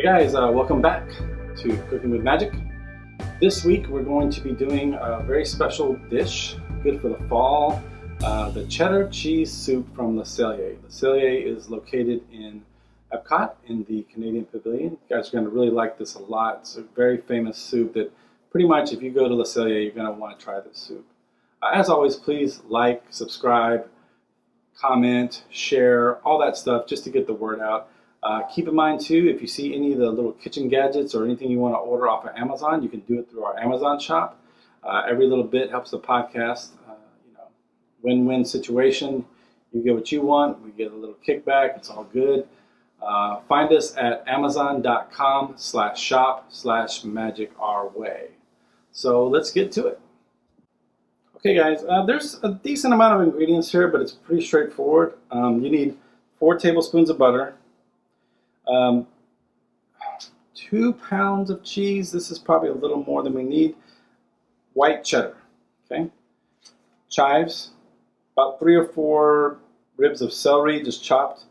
Hey guys, welcome back to Cooking with Magic. This week we're going to be doing a very special dish, good for the fall, the Cheddar Cheese Soup from Cellier. Cellier is located in Epcot in the Canadian Pavilion. You guys are going to really like this a lot. It's a very famous soup that pretty much if you go to Cellier, you're going to want to try this soup. As always, please like, subscribe, comment, share, all that stuff just to get the word out. Keep in mind too, if you see any of the little kitchen gadgets or anything you want to order off of Amazon, you can do it through our Amazon shop. Every little bit helps the podcast. Win-win situation. You get what you want, we get a little kickback. It's all good. Find us at amazon.com/shop/magicourway. So let's get to it. Okay guys, there's a decent amount of ingredients here, but it's pretty straightforward. You need 4 tablespoons of butter, 2 pounds of cheese. This is probably a little more than we need. White cheddar, okay? Chives, about 3 or 4 ribs of celery just chopped,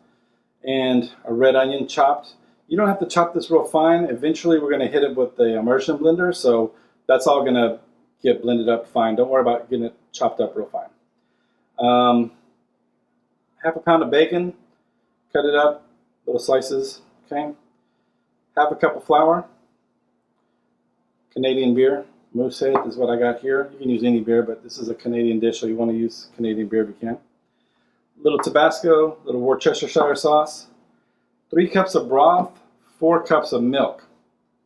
and a red onion chopped. You don't have to chop this real fine. Eventually we're going to hit it with the immersion blender, so that's all going to get blended up fine. Don't worry about getting it chopped up real fine. Half a pound of bacon, cut it up, little slices, okay? Half a cup of flour, Canadian beer, Moosehead is what I got here. You can use any beer, but this is a Canadian dish, so you want to use Canadian beer if you can. Little Tabasco, little Worcestershire sauce, 3 cups of broth, 4 cups of milk,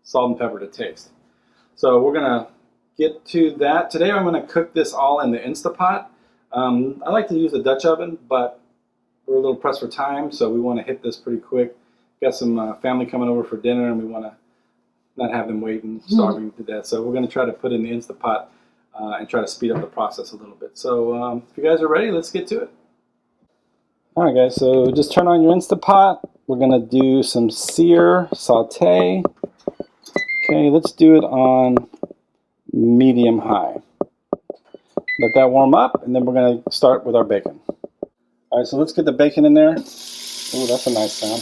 salt and pepper to taste. So we're going to get to that. Today I'm going to cook this all in the Instapot. I like to use a Dutch oven, but we're a little pressed for time, so we want to hit this pretty quick. Got some family coming over for dinner, and we want to not have them waiting, starving to death. So we're going to try to put in the Instapot and try to speed up the process a little bit. So if you guys are ready, let's get to it. All right, guys, so just turn on your Instapot. We're going to do some sear, saute. Okay, let's do it on medium high. Let that warm up, and then we're going to start with our bacon. All right, so let's get the bacon in there. Oh, that's a nice sound.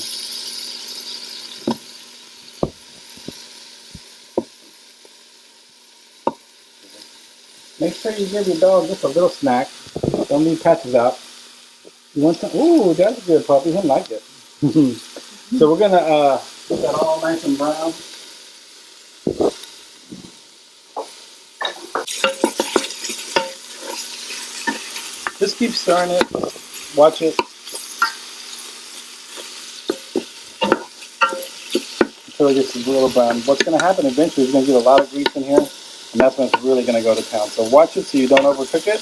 Make sure you give your dog just a little snack. Don't leave patches out. You want some? Ooh, that's a good puppy. He'll like it. So we're gonna get that all nice and brown. Just keep stirring it. Watch it until it gets a little brown. What's going to happen eventually is going to get a lot of grease in here, and that's when it's really going to go to town. So watch it so you don't overcook it.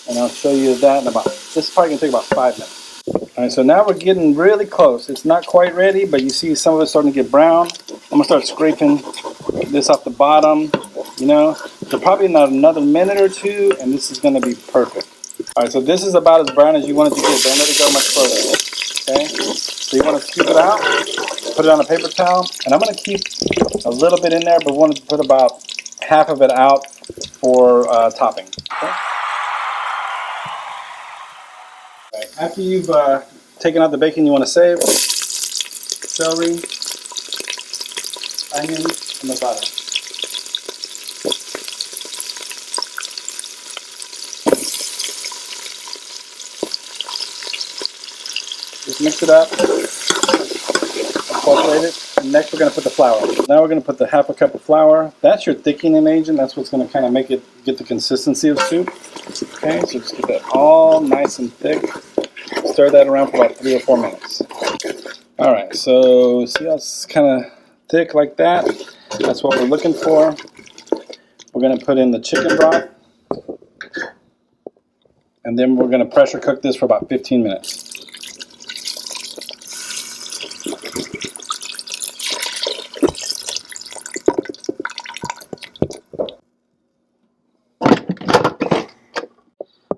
And I'll show you that in this is probably going to take about 5 minutes. All right, so now we're getting really close. It's not quite ready, but you see some of it starting to get brown. I'm going to start scraping this off the bottom, So probably not another minute or 2, and this is going to be perfect. All right, so this is about as brown as you want it to get. Don't let it go much further, okay? So you want to scoop it out, put it on a paper towel, and I'm going to keep a little bit in there, but want to put about half of it out for topping, okay? All right, after you've taken out the bacon you want to save, celery, onion, and the butter. Just mix it up, incorporate it, and next we're going to put the flour. Now we're going to put the half a cup of flour. That's your thickening agent. That's what's going to kind of make it get the consistency of soup. Okay, so just get that all nice and thick. Stir that around for about 3 or 4 minutes. All right, so see how it's kind of thick like that? That's what we're looking for. We're going to put in the chicken broth, and then we're going to pressure cook this for about 15 minutes.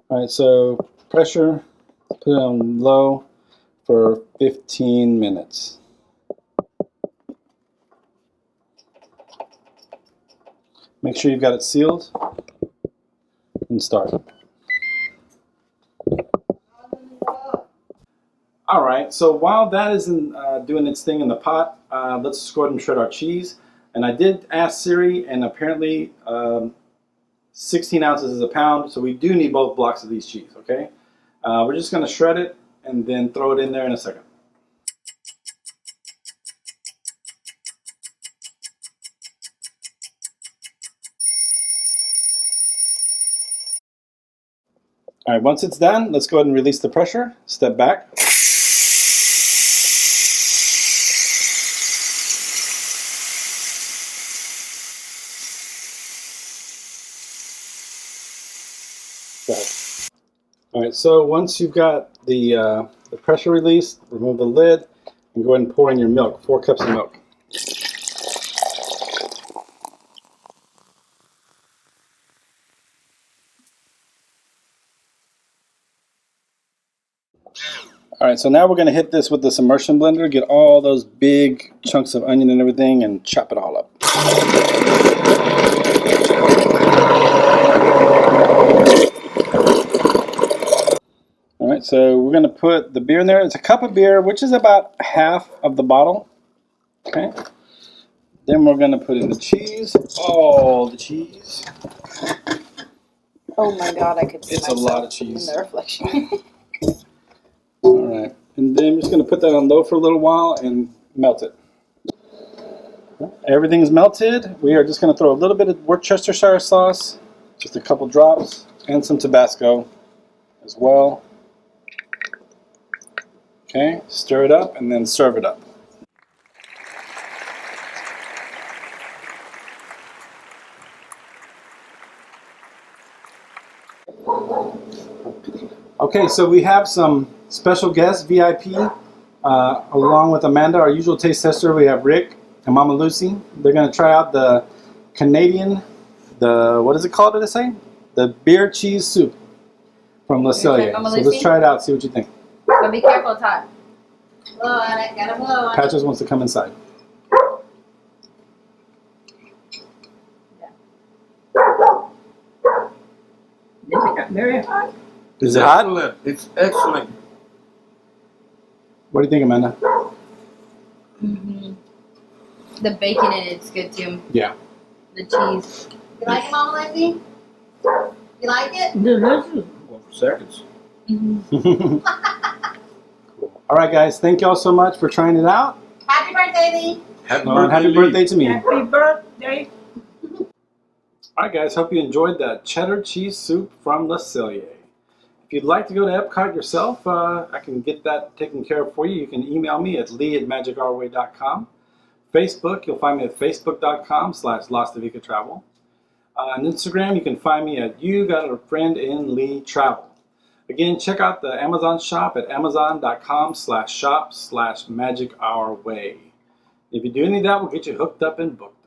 All right, so pressure, put it on low for 15 minutes. Make sure you've got it sealed and start. All right, so while that isn't doing its thing in the pot, let's just go ahead and shred our cheese. And I did ask Siri, and apparently 16 ounces is a pound, so we do need both blocks of these cheese, okay? We're just gonna shred it and then throw it in there in a second. All right, once it's done, let's go ahead and release the pressure. Step back. All right, so once you've got the pressure released, remove the lid and go ahead and pour in your milk, 4 cups of milk. All right, so now we're gonna hit this with this immersion blender, get all those big chunks of onion and everything and chop it all up. All right, so we're gonna put the beer in there. It's a cup of beer, which is about half of the bottle, okay? Then we're gonna put in the cheese, all the cheese. Oh my God, I could see myself a lot of cheese in the reflection. All right, and then we're just gonna put that on low for a little while and melt it. Everything's melted. We are just gonna throw a little bit of Worcestershire sauce, just a couple drops, and some Tabasco as well. Okay, stir it up and then serve it up. Okay, so we have some special guests, VIP, along with Amanda, our usual taste tester. We have Rick and Mama Lucy. They're going to try out the Canadian, what is it called, did I say? The beer cheese soup from Cellier. So let's try it out, see what you think. But be careful, Todd. Blow on it, gotta blow on it. Patches wants to come inside. Very hot. Is it hot? It's excellent. What do you think, Amanda? Mm-hmm. The bacon in it's good too. Yeah. The cheese. You like it, Mama Lexi? You like it? Delicious. Well, for seconds. Mm-hmm. Cool. All right, guys. Thank y'all so much for trying it out. Happy birthday, Lee. Happy birthday to me. Happy birthday. All right, guys. Hope you enjoyed that cheddar cheese soup from Cellier. If you'd like to go to Epcot yourself, I can get that taken care of for you. You can email me at lee@magicourway.com. Facebook, you'll find me at facebook.com/Lastovica Travel. On Instagram, you can find me at You Got a Friend in Lee Travel. Again, check out the Amazon shop at amazon.com/shop/magicourway. If you do any of that, we'll get you hooked up and booked.